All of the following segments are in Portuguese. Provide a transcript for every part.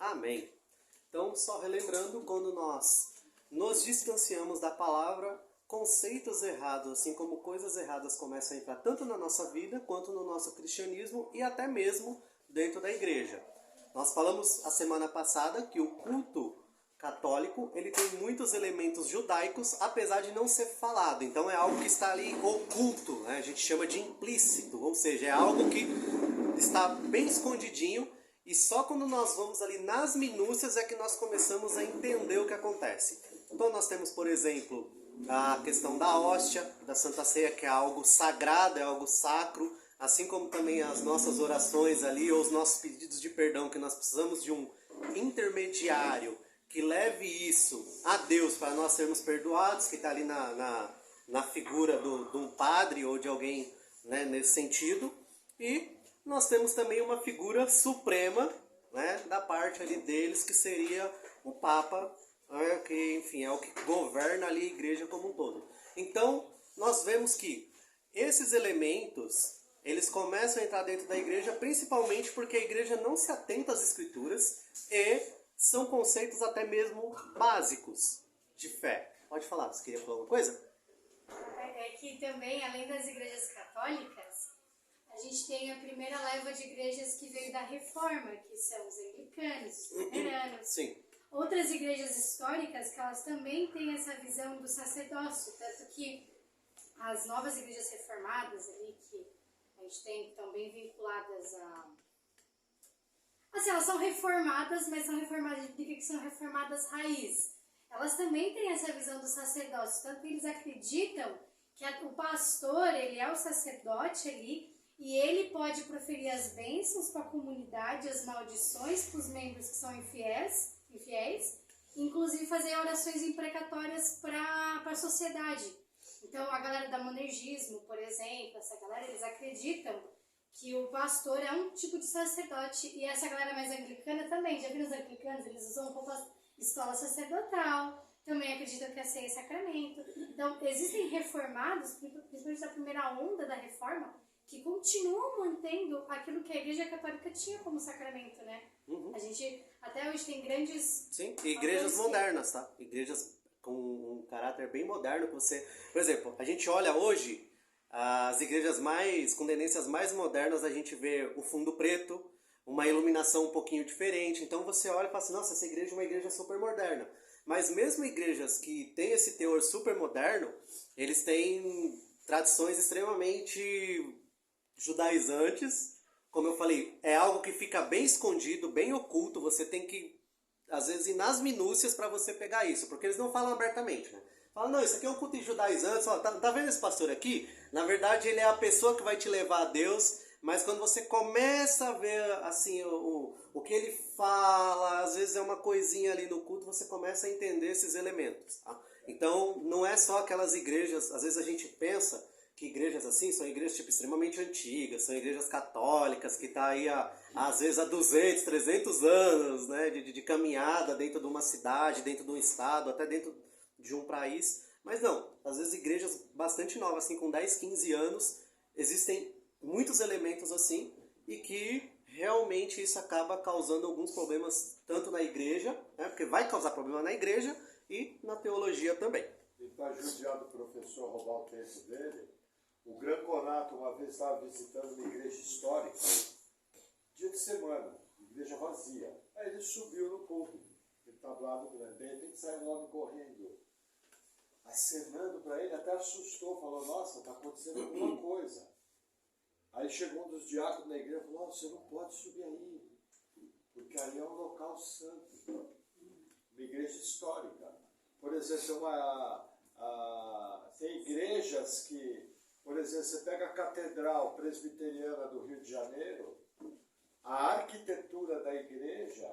Amém. Então, só relembrando, quando nós nos distanciamos da palavra, conceitos errados, assim como coisas erradas começam a entrar tanto na nossa vida, quanto no nosso cristianismo e até mesmo dentro da igreja. Nós falamos a semana passada que o culto católico, ele tem muitos elementos judaicos, apesar de não ser falado. Então é algo que está ali oculto, né? A gente chama de implícito, ou seja, é algo que está bem escondidinho e só quando nós vamos ali nas minúcias é que nós começamos a entender o que acontece. Então nós temos, por exemplo, a questão da hóstia, da Santa Ceia, que é algo sagrado, é algo sacro, assim como também as nossas orações ali, ou os nossos pedidos de perdão, que nós precisamos de um intermediário que leve isso a Deus para nós sermos perdoados, que está ali na figura de um padre ou de alguém, né, nesse sentido. E nós temos também uma figura suprema, né, da parte ali deles, que seria o Papa, né, que enfim é o que governa ali a igreja como um todo. Então nós vemos que esses elementos eles começam a entrar dentro da igreja, principalmente porque a igreja não se atenta às escrituras e são conceitos até mesmo básicos de fé. Pode falar, você queria falar alguma coisa? É que também, além das igrejas católicas, a gente tem a primeira leva de igrejas que veio da Reforma, que são os anglicanos, os luteranos. Sim. Outras igrejas históricas que elas também têm essa visão do sacerdócio, tanto que as novas igrejas reformadas ali, que a gente tem, que estão bem vinculadas a... Assim, elas são reformadas, mas são reformadas, implica que são reformadas raiz. Elas também têm essa visão do sacerdócio, tanto que eles acreditam que o pastor, ele é o sacerdote ali, e ele pode proferir as bênçãos para a comunidade, as maldições para os membros que são infiéis, inclusive fazer orações imprecatórias para a sociedade. Então, a galera da monergismo, por exemplo, essa galera, eles acreditam que o pastor é um tipo de sacerdote, e essa galera mais anglicana também. Já viram os anglicanos? Eles usam roupa estola sacerdotal, também acreditam que a ceia é sacramento. Então, existem reformados, principalmente da primeira onda da reforma, que continuam mantendo aquilo que a Igreja Católica tinha como sacramento, né? A gente até hoje tem grandes... Sim, igrejas modernas, tá? Igrejas com um caráter bem moderno que você... Por exemplo, a gente olha hoje as igrejas com tendências mais modernas, a gente vê o fundo preto, uma iluminação um pouquinho diferente. Então você olha e fala assim, nossa, essa igreja é uma igreja super moderna. Mas mesmo igrejas que têm esse teor super moderno, eles têm tradições extremamente judaizantes. Como eu falei, é algo que fica bem escondido, bem oculto. Você tem que, às vezes, ir nas minúcias para você pegar isso, porque eles não falam abertamente, né? Falam, não, isso aqui é um culto de judaizantes. Tá vendo esse pastor aqui? Na verdade, ele é a pessoa que vai te levar a Deus. Mas quando você começa a ver assim, o que ele fala, às vezes é uma coisinha ali no culto, você começa a entender esses elementos. Tá? Então, não é só aquelas igrejas, às vezes a gente pensa que igrejas assim são igrejas tipo, extremamente antigas, são igrejas católicas que tá aí às vezes há 200, 300 anos, né, de caminhada dentro de uma cidade, dentro de um estado, até dentro de um país. Mas não, às vezes igrejas bastante novas, assim, com 10, 15 anos, existem muitos elementos assim e que realmente isso acaba causando alguns problemas tanto na igreja, né, porque vai causar problema na igreja e na teologia também. Ele está judiando o professor roubar o texto dele. O Gran Conato uma vez estava visitando uma igreja histórica, dia de semana, igreja vazia. Aí ele subiu no púlpito, ele estava lá no grande, de repente saiu lá no correndo, acenando para ele, até assustou, falou, nossa, está acontecendo alguma coisa. Aí chegou um dos diáconos da igreja e falou, você não pode subir aí, porque aí é um local santo, uma igreja histórica. Por exemplo, tem igrejas que, por exemplo, você pega a Catedral Presbiteriana do Rio de Janeiro, a arquitetura da igreja,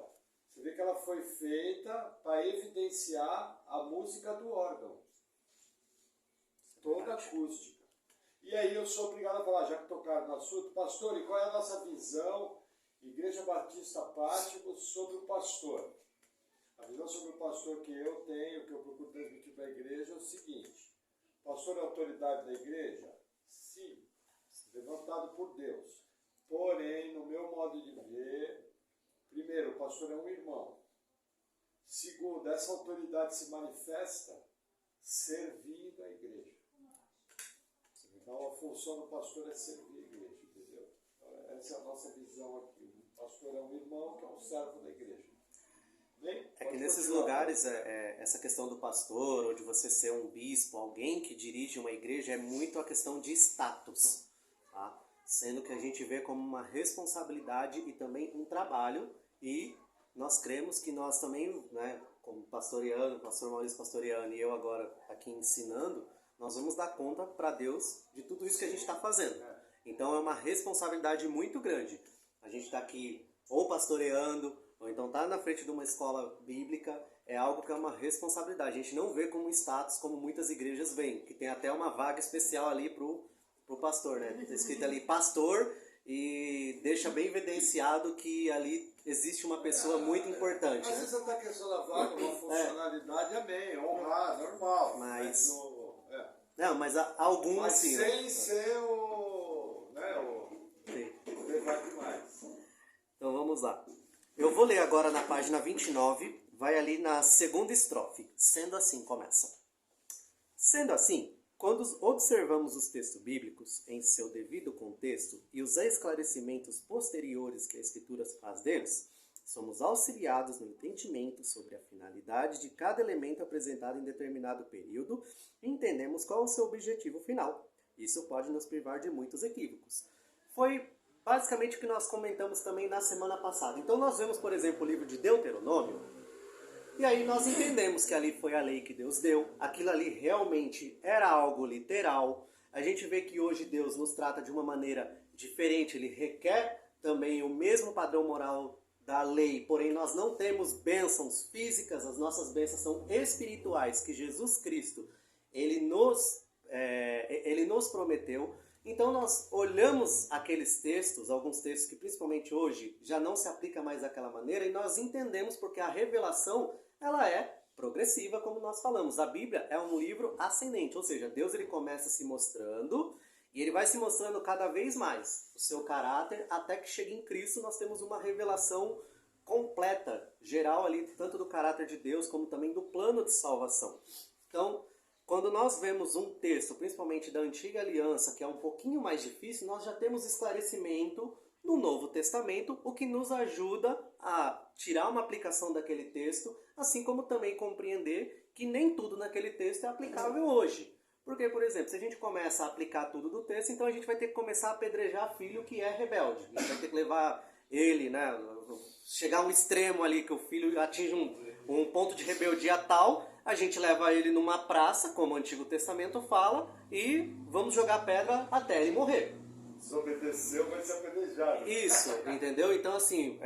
você vê que ela foi feita para evidenciar a música do órgão, toda acústica. E aí eu sou obrigado a falar, já que tocaram no assunto, pastor, e qual é a nossa visão, Igreja Batista Pátmos, sobre o pastor? A visão sobre o pastor que eu tenho, que eu procuro transmitir para a igreja, é o seguinte: o pastor é autoridade da igreja? Sim, levantado por Deus. Porém, no meu modo de ver, primeiro, o pastor é um irmão. Segundo, essa autoridade se manifesta servindo a igreja. Então, a função do pastor é servir a igreja, entendeu? Então, essa é a nossa visão aqui. O pastor é um irmão que é um servo da igreja. Bem, é que nesses lugares, essa questão do pastor, ou de você ser um bispo, alguém que dirige uma igreja, é muito a questão de status, tá? Sendo que a gente vê como uma responsabilidade e também um trabalho, e nós cremos que nós também, né, como pastoriano, pastor Maurício Pastoriano e eu agora aqui ensinando, nós vamos dar conta para Deus de tudo isso que a gente está fazendo. Então é uma responsabilidade muito grande. A gente está aqui ou pastoreando, ou então está na frente de uma escola bíblica, é algo que é uma responsabilidade. A gente não vê como status, como muitas igrejas veem, que tem até uma vaga especial ali pro pastor, né? Está escrito ali pastor e deixa bem evidenciado que ali existe uma pessoa muito importante. Às vezes até a questão da vaga, uma funcionalidade, amém, honrar, normal. Mas não, mas alguns mas sim. Sem ser o... né, o levar demais. Então vamos lá. Eu vou ler agora na página 29, vai ali na segunda estrofe. Sendo assim, começa. Sendo assim, quando observamos os textos bíblicos em seu devido contexto e os esclarecimentos posteriores que a Escritura faz deles, somos auxiliados no entendimento sobre a finalidade de cada elemento apresentado em determinado período e entendemos qual é o seu objetivo final. Isso pode nos privar de muitos equívocos. Foi basicamente o que nós comentamos também na semana passada. Então nós vemos, por exemplo, o livro de Deuteronômio, e aí nós entendemos que ali foi a lei que Deus deu, aquilo ali realmente era algo literal. A gente vê que hoje Deus nos trata de uma maneira diferente, ele requer também o mesmo padrão moral da lei, porém nós não temos bênçãos físicas, as nossas bênçãos são espirituais, que Jesus Cristo, ele nos prometeu. Então nós olhamos aqueles textos, alguns textos que principalmente hoje já não se aplica mais daquela maneira, e nós entendemos porque a revelação ela é progressiva, como nós falamos. A Bíblia é um livro ascendente, ou seja, Deus ele começa se mostrando e ele vai se mostrando cada vez mais o seu caráter, até que chega em Cristo nós temos uma revelação completa, geral ali, tanto do caráter de Deus como também do plano de salvação. Então, quando nós vemos um texto, principalmente da Antiga Aliança, que é um pouquinho mais difícil, nós já temos esclarecimento no Novo Testamento, o que nos ajuda a tirar uma aplicação daquele texto, assim como também compreender que nem tudo naquele texto é aplicável hoje. Porque, por exemplo, se a gente começa a aplicar tudo do texto, então a gente vai ter que começar a apedrejar filho que é rebelde. A gente vai ter que levar ele, né, chegar a um extremo ali, que o filho atinge um ponto de rebeldia tal, a gente leva ele numa praça, como o Antigo Testamento fala, e vamos jogar pedra até ele morrer. Desobedeceu, vai ser apedrejado. Isso, entendeu? Então, assim,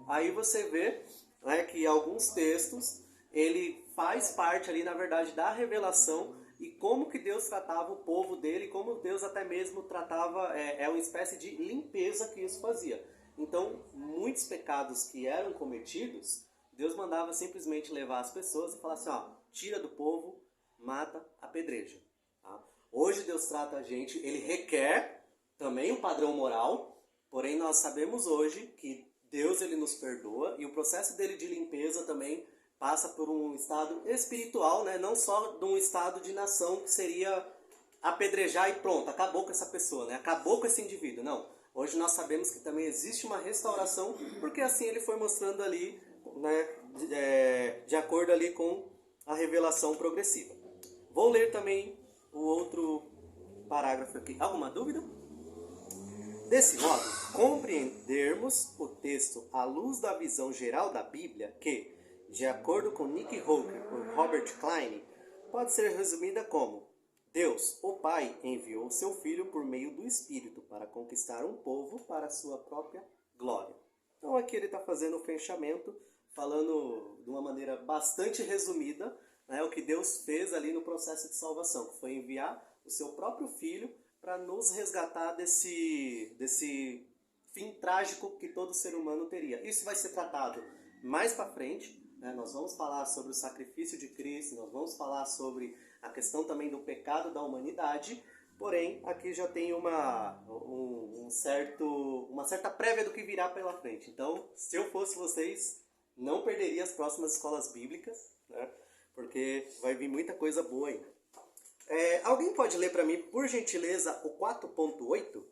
aí você vê, né, que alguns textos, ele faz parte ali, na verdade, da revelação e como que Deus tratava o povo dele, como Deus até mesmo tratava, uma espécie de limpeza que isso fazia. Então, muitos pecados que eram cometidos, Deus mandava simplesmente levar as pessoas e falar assim, ó, tira do povo, mata, apedreja. Tá? Hoje Deus trata a gente, ele requer também um padrão moral, porém nós sabemos hoje que Deus ele nos perdoa e o processo dele de limpeza também passa por um estado espiritual, né? Não só de um estado de nação que seria apedrejar e pronto, acabou com essa pessoa, né? Acabou com esse indivíduo. Não, hoje nós sabemos que também existe uma restauração, porque assim ele foi mostrando ali, né, de acordo ali com a revelação progressiva. Vou ler também o outro parágrafo aqui. Alguma dúvida? Desse modo, compreendermos o texto à luz da visão geral da Bíblia, que, de acordo com Nick Hawker e Robert Klein, pode ser resumida como: Deus, o Pai, enviou seu Filho por meio do Espírito para conquistar um povo para a sua própria glória. Então aqui ele está fazendo o fechamento, falando de uma maneira bastante resumida, né, o que Deus fez ali no processo de salvação, que foi enviar o seu próprio Filho para nos resgatar desse fim trágico que todo ser humano teria. Isso vai ser tratado mais para frente, né? Nós vamos falar sobre o sacrifício de Cristo, nós vamos falar sobre a questão também do pecado da humanidade, Porém, aqui já tem uma certa prévia do que virá pela frente. Então, se eu fosse vocês, não perderia as próximas escolas bíblicas, né? Porque vai vir muita coisa boa ainda. Alguém pode ler para mim, por gentileza, o 4.8?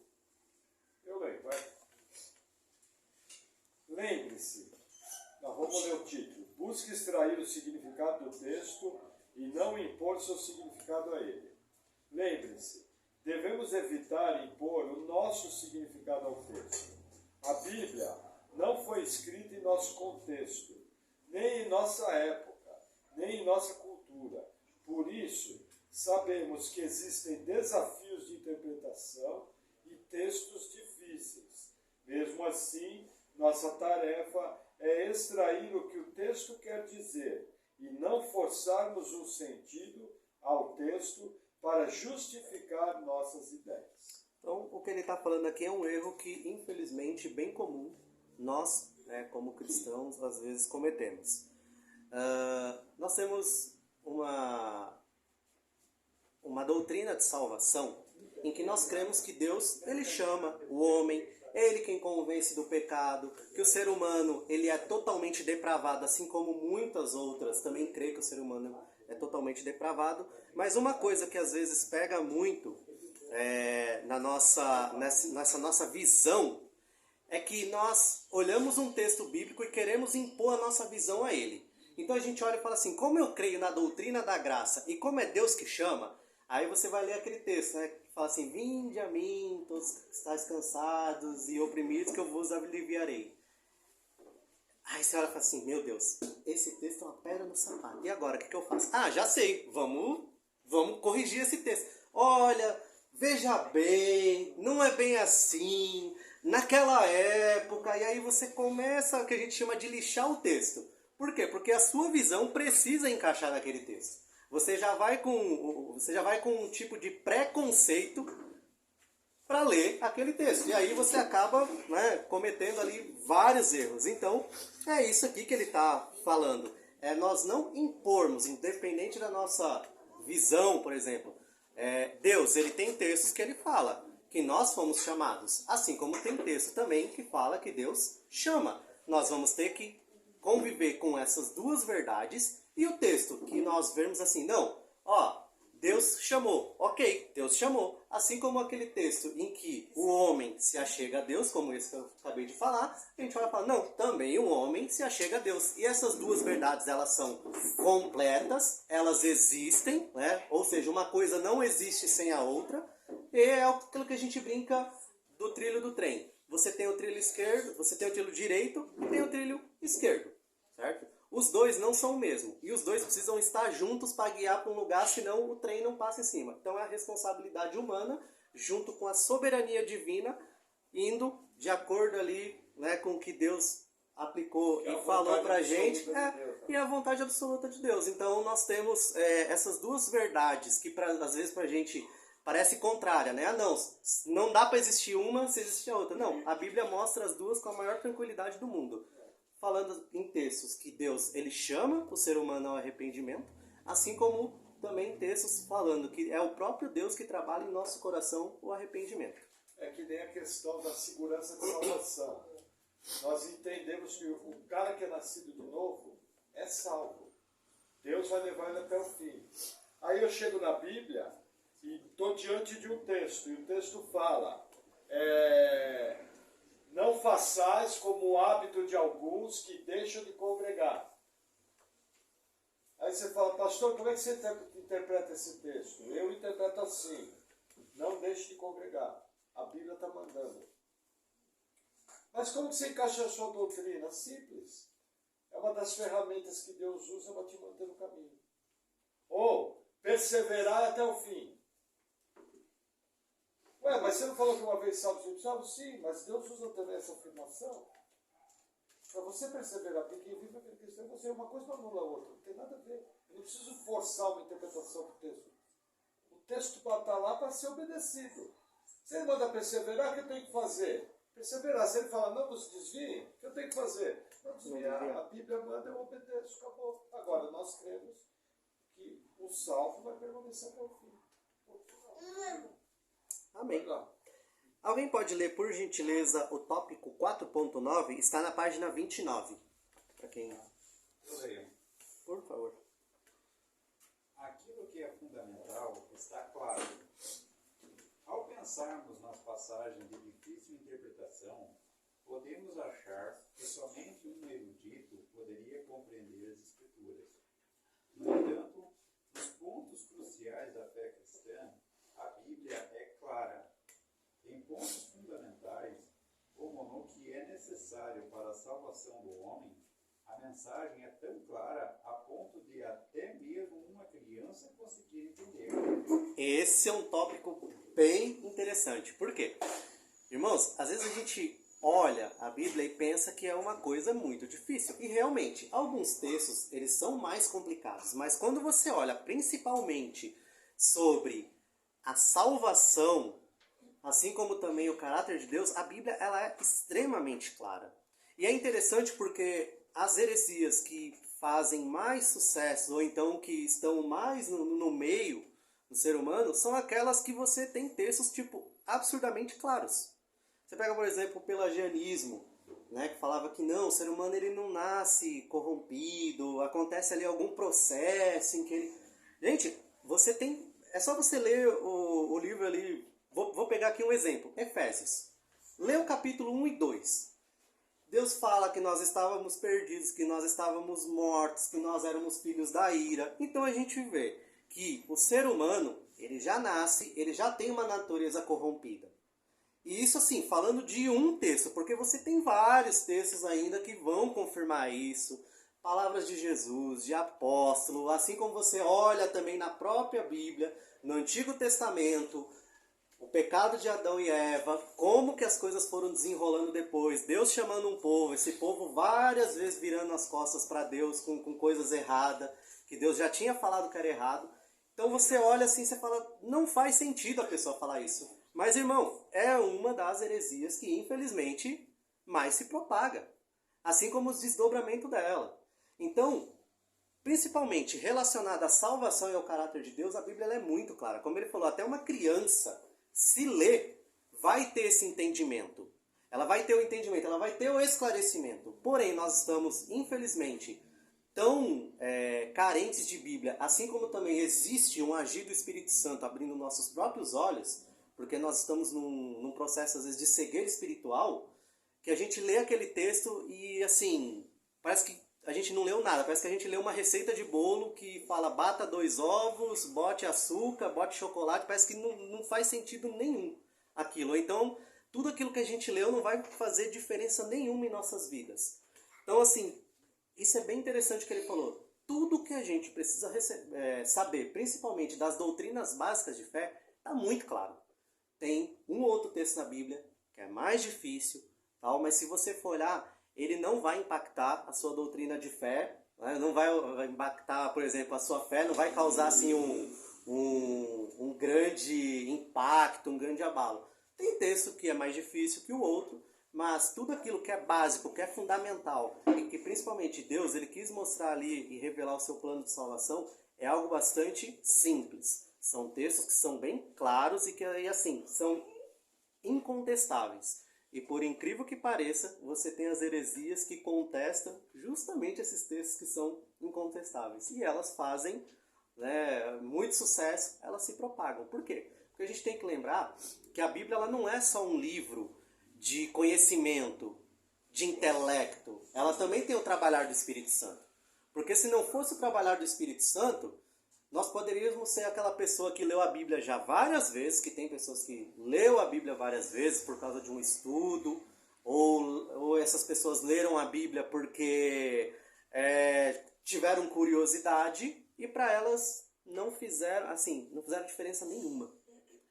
Eu leio, vai. Lembre-se, nós vamos ler o título. Busque extrair o significado do texto e não impor seu significado a ele. Lembre-se, devemos evitar impor o nosso significado ao texto. A Bíblia não foi escrita em nosso contexto, nem em nossa época, nem em nossa cultura. Por isso, sabemos que existem desafios de interpretação e textos difíceis. Mesmo assim, nossa tarefa é extrair o que o texto quer dizer e não forçarmos um sentido ao texto para justificar nossas ideias. Então, o que ele está falando aqui é um erro que, infelizmente, bem comum, nós, como cristãos, às vezes cometemos. Nós temos uma doutrina de salvação em que nós cremos que Deus, ele chama o homem, é ele quem convence do pecado, que o ser humano ele é totalmente depravado, assim como muitas outras também creem que o ser humano é totalmente depravado. Mas uma coisa que às vezes pega muito nessa nossa visão é que nós olhamos um texto bíblico e queremos impor a nossa visão a ele. Então a gente olha e fala assim, como eu creio na doutrina da graça e como é Deus que chama, aí você vai ler aquele texto, né, que fala assim, vinde a mim, todos que estáis cansados e oprimidos, que eu vos aliviarei. Aí você olha e fala assim, meu Deus, esse texto é uma pedra no sapato. E agora, o que eu faço? Ah, já sei, vamos corrigir esse texto. Olha, veja bem, não é bem assim, naquela época, e aí você começa o que a gente chama de lixar o texto. Por quê? Porque a sua visão precisa encaixar naquele texto. Você já vai com um tipo de preconceito para ler aquele texto. E aí você acaba, né, cometendo ali vários erros. Então, é isso aqui que ele está falando. Nós não impormos, independente da nossa visão, por exemplo. Deus, ele tem textos que ele fala que nós fomos chamados. Assim como tem texto também que fala que Deus chama. Nós vamos ter que conviver com essas duas verdades. E o texto que nós vemos assim, não, Deus chamou, ok, Deus chamou. Assim como aquele texto em que o homem se achega a Deus, como esse que eu acabei de falar, a gente vai falar, não, também o homem se achega a Deus. E essas duas verdades, elas são completas, elas existem, né? Ou seja, uma coisa não existe sem a outra, e é aquilo que a gente brinca do trilho do trem. Você tem o trilho esquerdo, você tem o trilho direito e tem o trilho esquerdo, certo? Os dois não são o mesmo. E os dois precisam estar juntos para guiar para um lugar, senão o trem não passa em cima. Então é a responsabilidade humana, junto com a soberania divina, indo de acordo ali, né, com o que Deus aplicou e falou para a gente, e a vontade absoluta de Deus. Então nós temos essas duas verdades que às vezes para a gente parece contrária, né? Não dá para existir uma se existir a outra. Não, a Bíblia mostra as duas com a maior tranquilidade do mundo. Falando em textos que Deus ele chama o ser humano ao arrependimento, assim como também textos falando que é o próprio Deus que trabalha em nosso coração o arrependimento. É que nem a questão da segurança de salvação. Nós entendemos que o cara que é nascido de novo é salvo. Deus vai levar ele até o fim. Aí eu chego na Bíblia e estou diante de um texto, e o texto fala... Não façais como o hábito de alguns que deixam de congregar. Aí você fala, pastor, como é que você interpreta esse texto? Eu interpreto assim, não deixe de congregar. A Bíblia está mandando. Mas como que você encaixa a sua doutrina? Simples. É uma das ferramentas que Deus usa para te manter no caminho. Ou, perseverar até o fim. Ué, mas você não falou que uma vez salvo, sempre salvo? Sim, mas Deus usa também essa afirmação para você perseverar, porque quem vive aquele cristão é você. Uma coisa não anula a outra, não tem nada a ver. Eu não preciso forçar uma interpretação do texto. O texto está lá para ser obedecido. Se ele manda perseverar, o que eu tenho que fazer? Perseverar. Se ele fala, não nos desviem, o que eu tenho que fazer? Não desviar. A Bíblia manda, eu obedeço, acabou. Agora, nós cremos que o salvo vai permanecer até o fim. Amém. Vai lá. Alguém pode ler, por gentileza, o tópico 4.9? Está na página 29. Para quem... Eu leio. Por favor. Aquilo que é fundamental está claro. Ao pensarmos nas passagens de difícil interpretação, podemos achar que somente um erudito poderia compreender as Escrituras. No entanto, nos pontos cruciais da fé cristã, a Bíblia é clara. Em pontos fundamentais, como no que é necessário para a salvação do homem, a mensagem é tão clara a ponto de até mesmo uma criança conseguir entender. Esse é um tópico bem interessante. Por quê? Irmãos, às vezes a gente olha a Bíblia e pensa que é uma coisa muito difícil. E realmente, alguns textos, eles são mais complicados. Mas quando você olha principalmente sobre a salvação, assim como também o caráter de Deus, a Bíblia ela é extremamente clara. E é interessante porque as heresias que fazem mais sucesso, ou então que estão mais no meio do ser humano, são aquelas que você tem textos, tipo, absurdamente claros. Você pega, por exemplo, o pelagianismo, né, que falava que não, o ser humano ele não nasce corrompido, acontece ali algum processo em que ele... Gente, você tem... É só você ler o livro ali, vou pegar aqui um exemplo, Efésios. Lê o capítulo 1 e 2. Deus fala que nós estávamos perdidos, que nós estávamos mortos, que nós éramos filhos da ira. Então a gente vê que o ser humano, ele já nasce, ele já tem uma natureza corrompida. E isso assim, falando de um texto, porque você tem vários textos ainda que vão confirmar isso. Palavras de Jesus, de apóstolo, assim como você olha também na própria Bíblia, no Antigo Testamento, o pecado de Adão e Eva, como que as coisas foram desenrolando depois, Deus chamando um povo, esse povo várias vezes virando as costas para Deus com coisas erradas, que Deus já tinha falado que era errado. Então você olha assim e você fala, não faz sentido a pessoa falar isso. Mas irmão, é uma das heresias que infelizmente mais se propaga, assim como os desdobramentos dela. Então, principalmente relacionada à salvação e ao caráter de Deus, a Bíblia ela é muito clara. Como ele falou, até uma criança, se ler, vai ter esse entendimento. Ela vai ter o entendimento, ela vai ter o esclarecimento. Porém, nós estamos, infelizmente, tão carentes de Bíblia, assim como também existe um agir do Espírito Santo abrindo nossos próprios olhos, porque nós estamos num processo, às vezes, de cegueira espiritual, que a gente lê aquele texto e, assim, parece que a gente não leu nada. Parece que a gente leu uma receita de bolo que fala bata 2 ovos, bote açúcar, bote chocolate. Parece que não faz sentido nenhum aquilo. Então, tudo aquilo que a gente leu não vai fazer diferença nenhuma em nossas vidas. Então, assim, isso é bem interessante que ele falou. Tudo que a gente precisa saber, principalmente das doutrinas básicas de fé, está muito claro. Tem um outro texto na Bíblia que é mais difícil, tal, mas se você for olhar, ele não vai impactar a sua doutrina de fé, né? Não vai impactar, por exemplo, a sua fé, não vai causar assim um grande impacto, um grande abalo. Tem texto que é mais difícil que o outro, mas tudo aquilo que é básico, que é fundamental, e que principalmente Deus ele quis mostrar ali e revelar o seu plano de salvação, é algo bastante simples. São textos que são bem claros e que assim, são incontestáveis. E por incrível que pareça, você tem as heresias que contestam justamente esses textos que são incontestáveis. E elas fazem muito sucesso, elas se propagam. Por quê? Porque a gente tem que lembrar que a Bíblia ela não é só um livro de conhecimento, de intelecto. Ela também tem o trabalhar do Espírito Santo. Porque se não fosse o trabalhar do Espírito Santo, nós poderíamos ser aquela pessoa que leu a Bíblia já várias vezes, que tem pessoas que leu a Bíblia várias vezes por causa de um estudo, ou essas pessoas leram a Bíblia porque tiveram curiosidade e para elas não fizeram diferença nenhuma.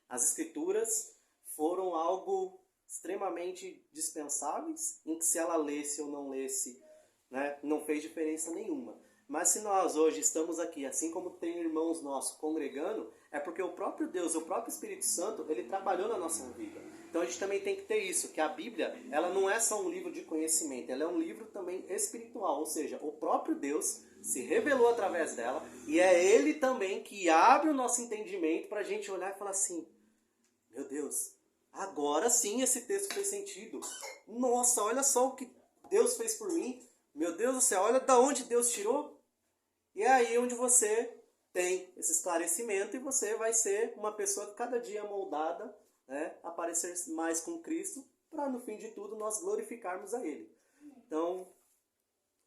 As Escrituras foram algo extremamente dispensáveis, em que se ela lesse ou não lesse, né, não fez diferença nenhuma. Mas se nós hoje estamos aqui, assim como tem irmãos nossos congregando, é porque o próprio Deus, o próprio Espírito Santo, ele trabalhou na nossa vida. Então a gente também tem que ter isso, que a Bíblia, ela não é só um livro de conhecimento, ela é um livro também espiritual, ou seja, o próprio Deus se revelou através dela, e é Ele também que abre o nosso entendimento para a gente olhar e falar assim, Meu Deus, agora sim esse texto fez sentido. Nossa, olha só o que Deus fez por mim. Meu Deus do céu, olha da onde Deus tirou. E é aí onde você tem esse esclarecimento e você vai ser uma pessoa que cada dia é moldada, né, a parecer mais com Cristo, para no fim de tudo nós glorificarmos a Ele. Então,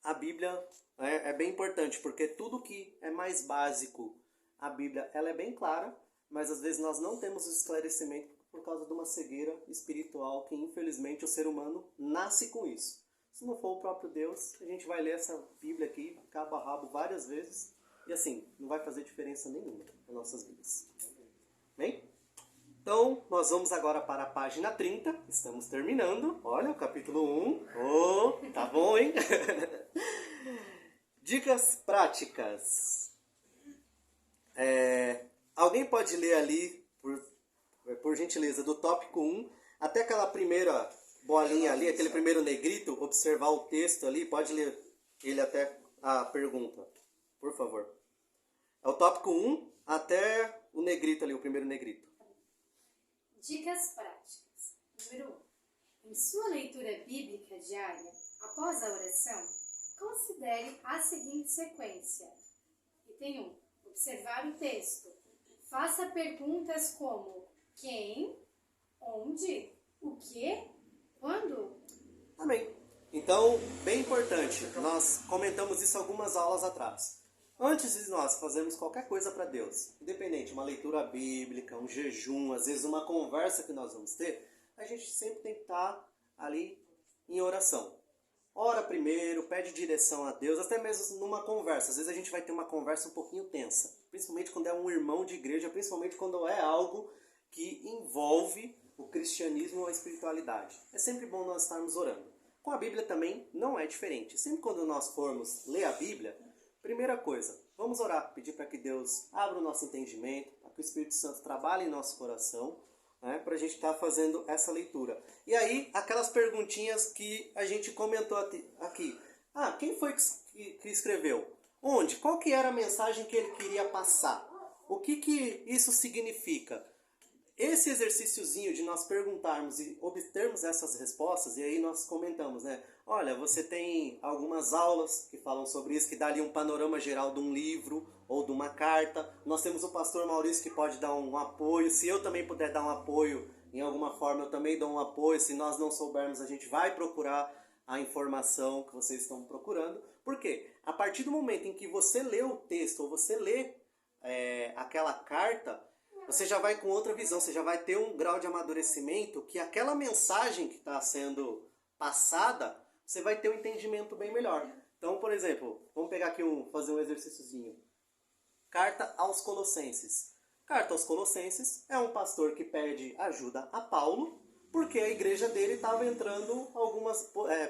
a Bíblia é bem importante, porque tudo que é mais básico, a Bíblia ela é bem clara, mas às vezes nós não temos o esclarecimento por causa de uma cegueira espiritual que infelizmente o ser humano nasce com isso. Se não for o próprio Deus, a gente vai ler essa Bíblia aqui, cabo a rabo, várias vezes, e assim, não vai fazer diferença nenhuma nas nossas vidas. Bem? Então, nós vamos agora para a página 30, estamos terminando, olha, o capítulo 1, oh, tá bom, hein? Dicas práticas. Alguém pode ler ali, por gentileza, do tópico 1, até aquela primeira bolinha ali, aquele primeiro negrito, observar o texto ali, pode ler ele até a pergunta, por favor. É o tópico 1 até o negrito ali, o primeiro negrito. Dicas práticas. Número 1. Em sua leitura bíblica diária, após a oração, considere a seguinte sequência. Item 1. Observar o texto. Faça perguntas como quem, onde, o que, quando. Amém. Então, bem importante, nós comentamos isso algumas aulas atrás. Antes de nós fazermos qualquer coisa para Deus, independente, uma leitura bíblica, um jejum, às vezes uma conversa que nós vamos ter, a gente sempre tem que estar ali em oração. Ora primeiro, pede direção a Deus, até mesmo numa conversa. Às vezes a gente vai ter uma conversa um pouquinho tensa, principalmente quando é um irmão de igreja, principalmente quando é algo que envolve o cristianismo ou a espiritualidade. É sempre bom nós estarmos orando. Com a Bíblia também não é diferente. Sempre quando nós formos ler a Bíblia, primeira coisa, vamos orar, pedir para que Deus abra o nosso entendimento, para que o Espírito Santo trabalhe em nosso coração, né, para a gente estar fazendo essa leitura. E aí, aquelas perguntinhas que a gente comentou aqui. Ah, quem foi que escreveu? Onde? Qual que era a mensagem que ele queria passar? O que isso significa? Esse exercíciozinho de nós perguntarmos e obtermos essas respostas, e aí nós comentamos, né? Olha, você tem algumas aulas que falam sobre isso, que dá ali um panorama geral de um livro ou de uma carta. Nós temos o pastor Maurício que pode dar um apoio. Se eu também puder dar um apoio em alguma forma, eu também dou um apoio. Se nós não soubermos, a gente vai procurar a informação que vocês estão procurando. Por quê? A partir do momento em que você lê o texto ou você lê aquela carta, você já vai com outra visão, você já vai ter um grau de amadurecimento que aquela mensagem que está sendo passada, você vai ter um entendimento bem melhor. Então, por exemplo, vamos pegar aqui fazer um exercíciozinho. Carta aos Colossenses. Carta aos Colossenses é um pastor que pede ajuda a Paulo, porque a igreja dele estava entrando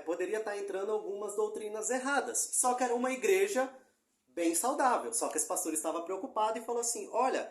poderia estar entrando algumas doutrinas erradas. Só que era uma igreja bem saudável. Só que esse pastor estava preocupado e falou assim, olha,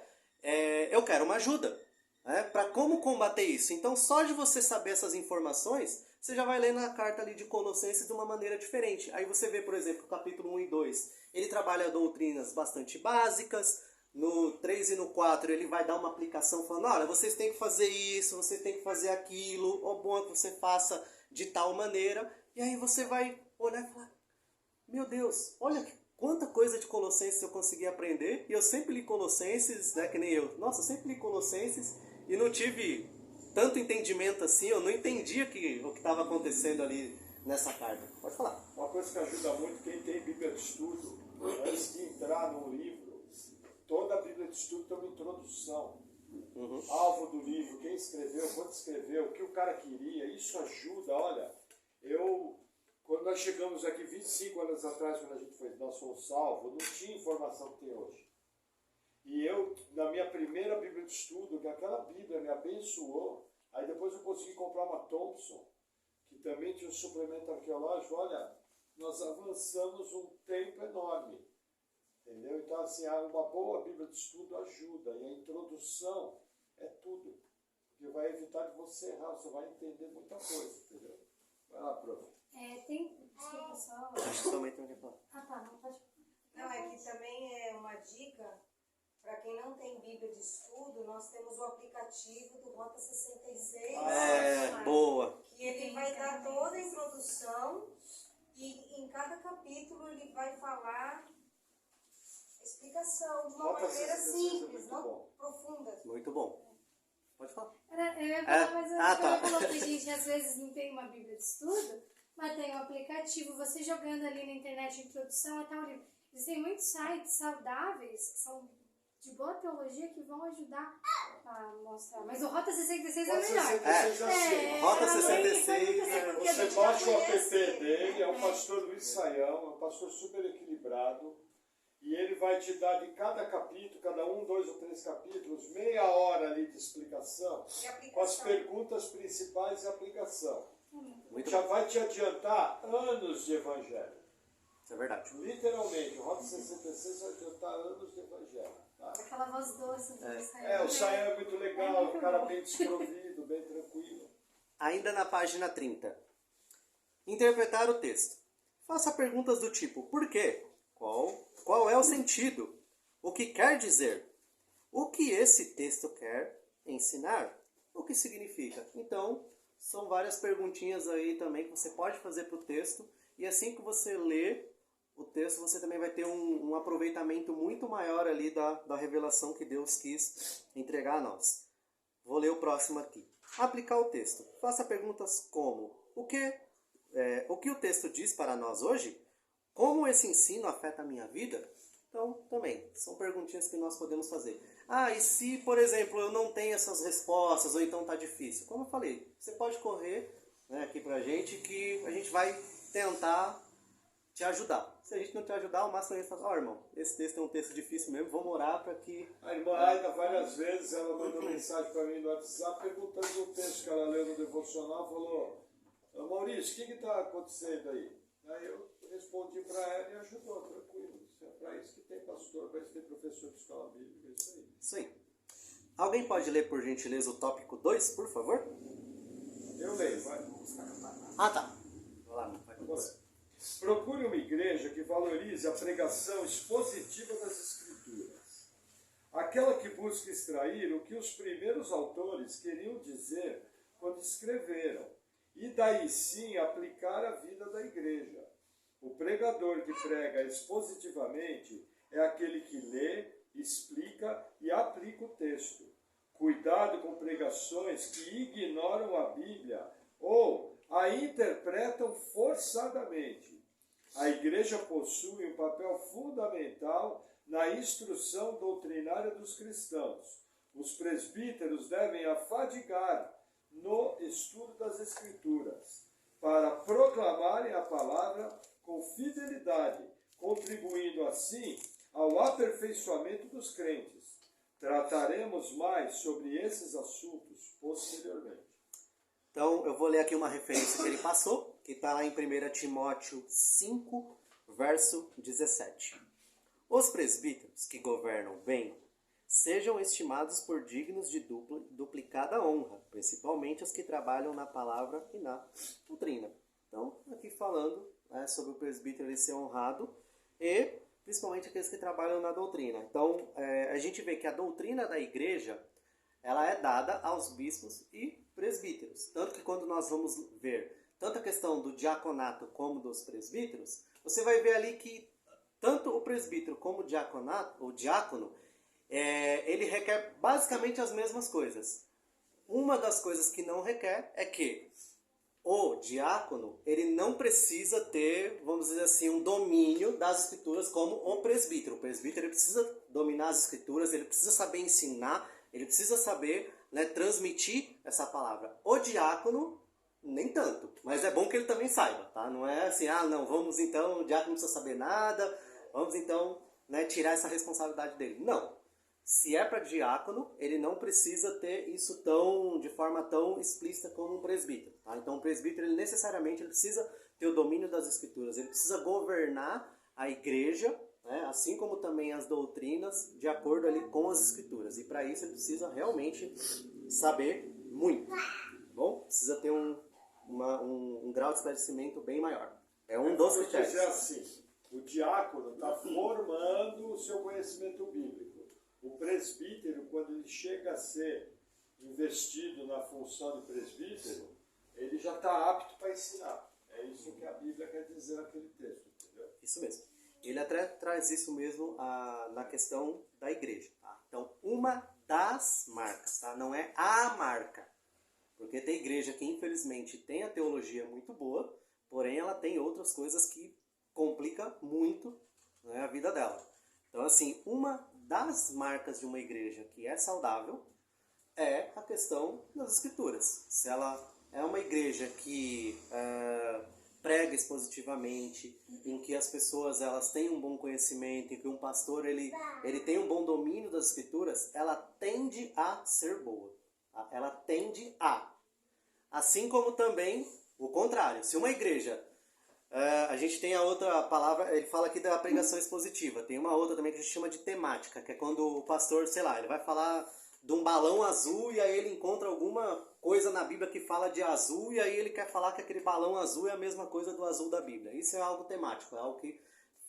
eu quero uma ajuda, né, para como combater isso. Então, só de você saber essas informações, você já vai ler na carta ali de Colossenses de uma maneira diferente. Aí você vê, por exemplo, o capítulo 1 e 2, ele trabalha doutrinas bastante básicas. No 3 e no 4 ele vai dar uma aplicação falando, olha, vocês têm que fazer isso, vocês têm que fazer aquilo, o bom é que você faça de tal maneira. E aí você vai olhar e falar, meu Deus, olha quanta coisa de Colossenses eu consegui aprender. E eu sempre li Colossenses, né, que nem eu. Nossa, eu sempre li Colossenses e não tive tanto entendimento assim. Eu não entendia o que estava acontecendo ali nessa carta. Pode falar. Uma coisa que ajuda muito quem tem Bíblia de estudo, antes de entrar num livro, toda a Bíblia de estudo tem uma introdução. Alvo do livro, quem escreveu, quando escreveu, o que o cara queria. Isso ajuda, olha. Quando nós chegamos aqui 25 anos atrás, quando nós fomos salvos, não tinha informação que tem hoje. E eu, na minha primeira Bíblia de estudo, que aquela Bíblia me abençoou, aí depois eu consegui comprar uma Thompson, que também tinha um suplemento arqueológico. Olha, nós avançamos um tempo enorme. Entendeu? Então, assim, uma boa Bíblia de estudo ajuda. E a introdução é tudo. Porque vai evitar de você errar, você vai entender muita coisa, entendeu? Vai lá, prof. Desculpa só. Acho que sua mãe tem que falar. Ah, tá, não pode. Não, é que também é uma dica Para quem não tem Bíblia de estudo, nós temos o aplicativo do Rota 66. Boa. Que ele vai dar toda a introdução e em cada capítulo ele vai falar explicação de uma Rota maneira 66 é simples, muito não bom. profunda. Muito bom. Pode falar. Eu ia falar, mas eu acho que tá. ela falou que a gente às vezes não tem uma Bíblia de estudo, mas tem um aplicativo, você jogando ali na internet introdução até o livro. Existem muitos sites saudáveis que são de boa teologia que vão ajudar a mostrar. Mas o Rota 66 é Rota melhor. 66 é assim. Rota a mãe 66, foi porque a Você gente já baixa o conhece app dele, é um né? pastor Luiz Saião, é um pastor super equilibrado, e ele vai te dar de cada capítulo, cada um, 2 ou 3 capítulos, meia hora ali de explicação, E com as aplicação. perguntas principais e aplicação. Muito Já bom. vai te adiantar anos de evangelho. Isso é verdade. Literalmente, o Rota 66 vai adiantar anos de evangelho. Tá? Aquela voz doce do O Saião é muito legal, o cara bem desprovido, bem tranquilo. Ainda na página 30. Interpretar o texto. Faça perguntas do tipo: por quê? Qual é o sentido? O que quer dizer? O que esse texto quer ensinar? O que significa? Então, são várias perguntinhas aí também que você pode fazer para o texto. E assim que você lê o texto, você também vai ter um aproveitamento muito maior ali da revelação que Deus quis entregar a nós. Vou ler o próximo aqui. Aplicar o texto. Faça perguntas como: o que o texto diz para nós hoje? Como esse ensino afeta a minha vida? Então, também, são perguntinhas que nós podemos fazer. E se, por exemplo, eu não tenho essas respostas, ou então está difícil? Como eu falei, você pode correr aqui pra gente, que a gente vai tentar te ajudar. Se a gente não te ajudar, o máximo a gente fala: irmão, esse texto é um texto difícil mesmo, vamos orar para que... A irmã Aida, várias vezes, ela mandou mensagem para mim no WhatsApp perguntando o texto que ela leu no devocional, falou: Maurício, o que está acontecendo aí? Aí eu respondi para ela e ajudou, tranquilo. É para isso que tem pastor, para isso que tem professor de escola bíblica, é isso aí. Isso aí. Alguém pode ler, por gentileza, o tópico 2, por favor? Eu leio, vai. Tá. Vai lá, vai. Agora, procure uma igreja que valorize a pregação expositiva das Escrituras. Aquela que busca extrair o que os primeiros autores queriam dizer quando escreveram, e daí sim aplicar a vida da igreja. O pregador que prega expositivamente é aquele que lê, explica e aplica o texto. Cuidado com pregações que ignoram a Bíblia ou a interpretam forçadamente. A igreja possui um papel fundamental na instrução doutrinária dos cristãos. Os presbíteros devem afadigar no estudo das Escrituras, para proclamarem a palavra com fidelidade, contribuindo assim ao aperfeiçoamento dos crentes. Trataremos mais sobre esses assuntos posteriormente. Então, eu vou ler aqui uma referência que ele passou, que está lá em 1 Timóteo 5, verso 17. Os presbíteros que governam bem sejam estimados por dignos de duplicada honra, principalmente os que trabalham na palavra e na doutrina. Então, aqui falando sobre o presbítero ele ser honrado e principalmente aqueles que trabalham na doutrina. Então, a gente vê que a doutrina da igreja ela é dada aos bispos e presbíteros. Tanto que quando nós vamos ver tanto a questão do diaconato como dos presbíteros, você vai ver ali que tanto o presbítero como o diácono, ele requer basicamente as mesmas coisas. Uma das coisas que não requer é que o diácono, ele não precisa ter, vamos dizer assim, um domínio das escrituras como o presbítero. O presbítero ele precisa dominar as escrituras, ele precisa saber ensinar, ele precisa saber transmitir essa palavra. O diácono, nem tanto, mas é bom que ele também saiba, tá? Não é assim, não, vamos então, o diácono não precisa saber nada, vamos então tirar essa responsabilidade dele. Não. Se é para diácono, ele não precisa ter isso de forma tão explícita como um presbítero. Tá? Então, o presbítero, ele necessariamente ele precisa ter o domínio das escrituras, ele precisa governar a igreja, assim como também as doutrinas, de acordo ali com as escrituras. E para isso ele precisa realmente saber muito. Bom, precisa ter um grau de esclarecimento bem maior. É um dos critérios. Vou dizer assim, o diácono está formando o seu conhecimento bíblico. O presbítero, quando ele chega a ser investido na função de presbítero, ele já está apto para ensinar. É isso que a Bíblia quer dizer naquele texto, entendeu? Isso mesmo. Ele até traz isso mesmo na questão da igreja. Tá? Então, uma das marcas, tá? Não é a marca. Porque tem igreja que, infelizmente, tem a teologia muito boa, porém ela tem outras coisas que complicam muito, né, a vida dela. Então, assim, uma das marcas de uma igreja que é saudável é a questão das escrituras. Se ela é uma igreja que prega expositivamente, em que as pessoas elas têm um bom conhecimento, em que um pastor ele tem um bom domínio das escrituras, ela tende a ser boa. Tá? Ela tende a. Assim como também o contrário. Se uma igreja, a gente tem a outra palavra, ele fala aqui da pregação expositiva, tem uma outra também que a gente chama de temática, que é quando o pastor, sei lá, ele vai falar de um balão azul e aí ele encontra alguma coisa na Bíblia que fala de azul e aí ele quer falar que aquele balão azul é a mesma coisa do azul da Bíblia. Isso é algo temático, é algo que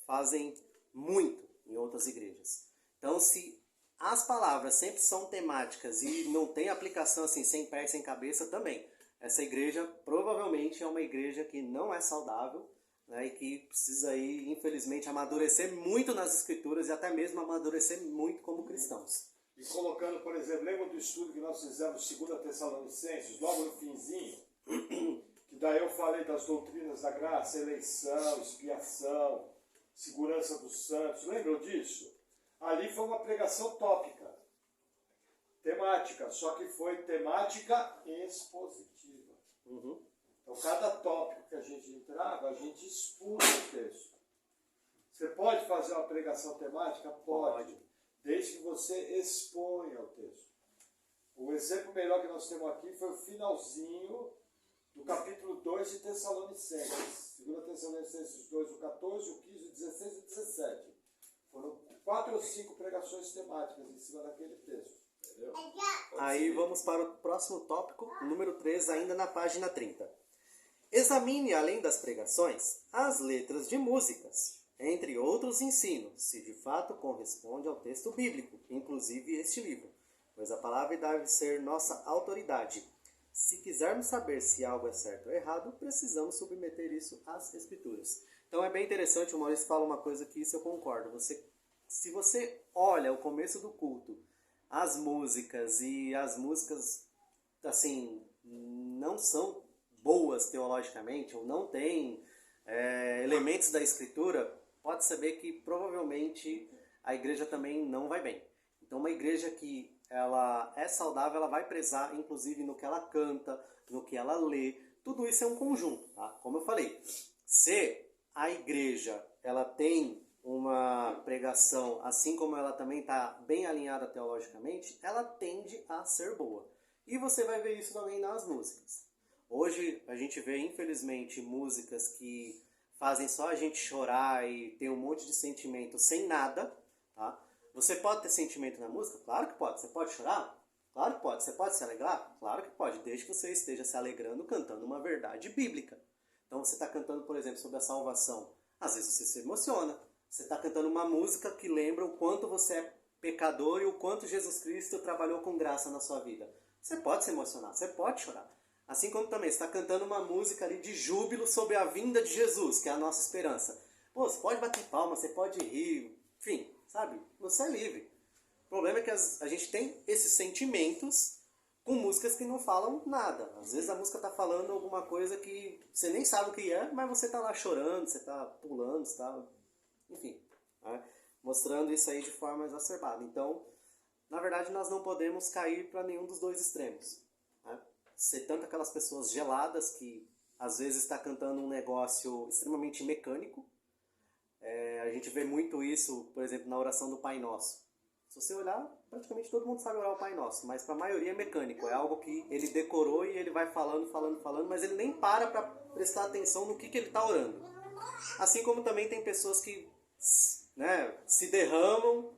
fazem muito em outras igrejas. Então, se as palavras sempre são temáticas e não tem aplicação assim, sem pé e sem cabeça também, essa igreja provavelmente é uma igreja que não é saudável, né, e que precisa aí, infelizmente, amadurecer muito nas escrituras e até mesmo amadurecer muito como cristãos. E colocando, por exemplo, lembra do estudo que nós fizemos, 2 Tessalonicenses, logo no finzinho, que daí eu falei das doutrinas da graça, eleição, expiação, segurança dos santos, lembram disso? Ali foi uma pregação tópica, temática, só que foi temática expositiva. Uhum. Então, cada tópico que a gente entrava, a gente expunha o texto. Você pode fazer uma pregação temática? Pode. Desde que você exponha o texto. O exemplo melhor que nós temos aqui foi o finalzinho do capítulo 2 de Tessalonicenses. 2 Tessalonicenses 2, o 14, o 15, o 16 e o 17. Foram 4 ou 5 pregações temáticas em cima daquele texto. Entendeu? Aí vamos para o próximo tópico, número 3, ainda na página 30. Examine, além das pregações, as letras de músicas, entre outros ensinos, se de fato corresponde ao texto bíblico, inclusive este livro, pois a palavra deve ser nossa autoridade. Se quisermos saber se algo é certo ou errado, precisamos submeter isso às escrituras. Então é bem interessante, o Maurício fala uma coisa que isso eu concordo. Se você olha o começo do culto, as músicas, e as músicas, assim, não são boas teologicamente, ou não tem elementos da escritura, pode saber que provavelmente a igreja também não vai bem. Então uma igreja que ela é saudável, ela vai prezar inclusive no que ela canta, no que ela lê, tudo isso é um conjunto, tá? Como eu falei, se a igreja ela tem uma pregação, assim como ela também está bem alinhada teologicamente, ela tende a ser boa. E você vai ver isso também nas músicas. Hoje a gente vê, infelizmente, músicas que fazem só a gente chorar e ter um monte de sentimento sem nada, tá? Você pode ter sentimento na música? Claro que pode. Você pode chorar? Claro que pode. Você pode se alegrar? Claro que pode, desde que você esteja se alegrando cantando uma verdade bíblica. Então você está cantando, por exemplo, sobre a salvação. Às vezes você se emociona. Você está cantando uma música que lembra o quanto você é pecador e o quanto Jesus Cristo trabalhou com graça na sua vida. Você pode se emocionar, você pode chorar. Assim como também você está cantando uma música ali de júbilo sobre a vinda de Jesus, que é a nossa esperança. Pô, você pode bater palma, você pode rir, enfim, sabe? Você é livre. O problema é que a gente tem esses sentimentos com músicas que não falam nada. Às vezes a música está falando alguma coisa que você nem sabe o que é, mas você está lá chorando, você está pulando, você está... Enfim, né? Mostrando isso aí de forma exacerbada. Então, na verdade, nós não podemos cair para nenhum dos dois extremos. Né? Ser tanto aquelas pessoas geladas que às vezes está cantando um negócio extremamente mecânico. A gente vê muito isso, por exemplo, na oração do Pai Nosso. Se você olhar, praticamente todo mundo sabe orar o Pai Nosso, mas para a maioria é mecânico. É algo que ele decorou e ele vai falando, mas ele nem para prestar atenção no que ele está orando. Assim como também tem pessoas que, né, se derramam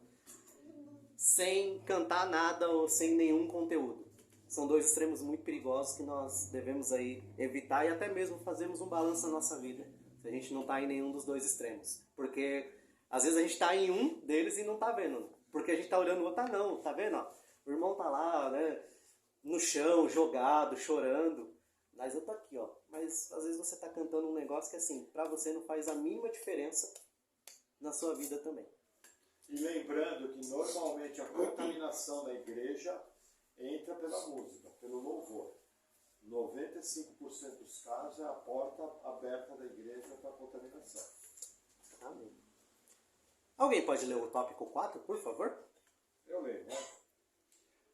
sem cantar nada ou sem nenhum conteúdo. São dois extremos muito perigosos que nós devemos aí evitar e até mesmo fazermos um balanço na nossa vida, se a gente não está em nenhum dos dois extremos. Porque às vezes a gente está em um deles e não está vendo Porque a gente tá olhando o outro, não, tá vendo? Ó? O irmão tá lá, né, no chão, jogado, chorando. Mas eu tô aqui, ó. Mas às vezes você tá cantando um negócio que assim, pra você não faz a mínima diferença na sua vida também. E lembrando que normalmente a contaminação da igreja entra pela música, pelo louvor. 95% dos casos é a porta aberta da igreja para a contaminação. Amém. Alguém pode ler o tópico 4, por favor? Eu leio, né?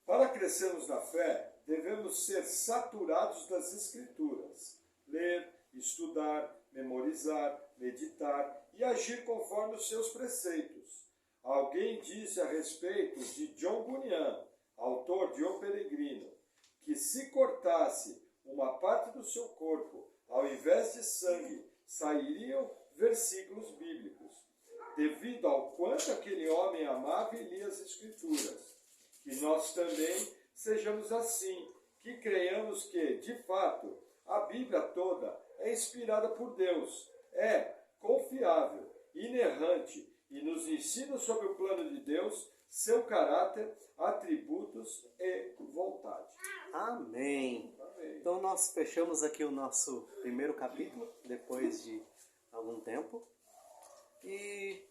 Para crescermos na fé, devemos ser saturados das Escrituras. Ler, estudar, memorizar, meditar e agir conforme os seus preceitos. Alguém disse a respeito de John Bunyan, autor de O Peregrino, que se cortasse uma parte do seu corpo, ao invés de sangue, sairiam versículos bíblicos, devido ao quanto aquele homem amava e lia as Escrituras. Que nós também sejamos assim, que creiamos que, de fato, a Bíblia toda é inspirada por Deus, é confiável, inerrante e nos ensina sobre o plano de Deus, seu caráter, atributos e vontade. Amém. Amém. Então nós fechamos aqui o nosso primeiro capítulo, depois de algum tempo. E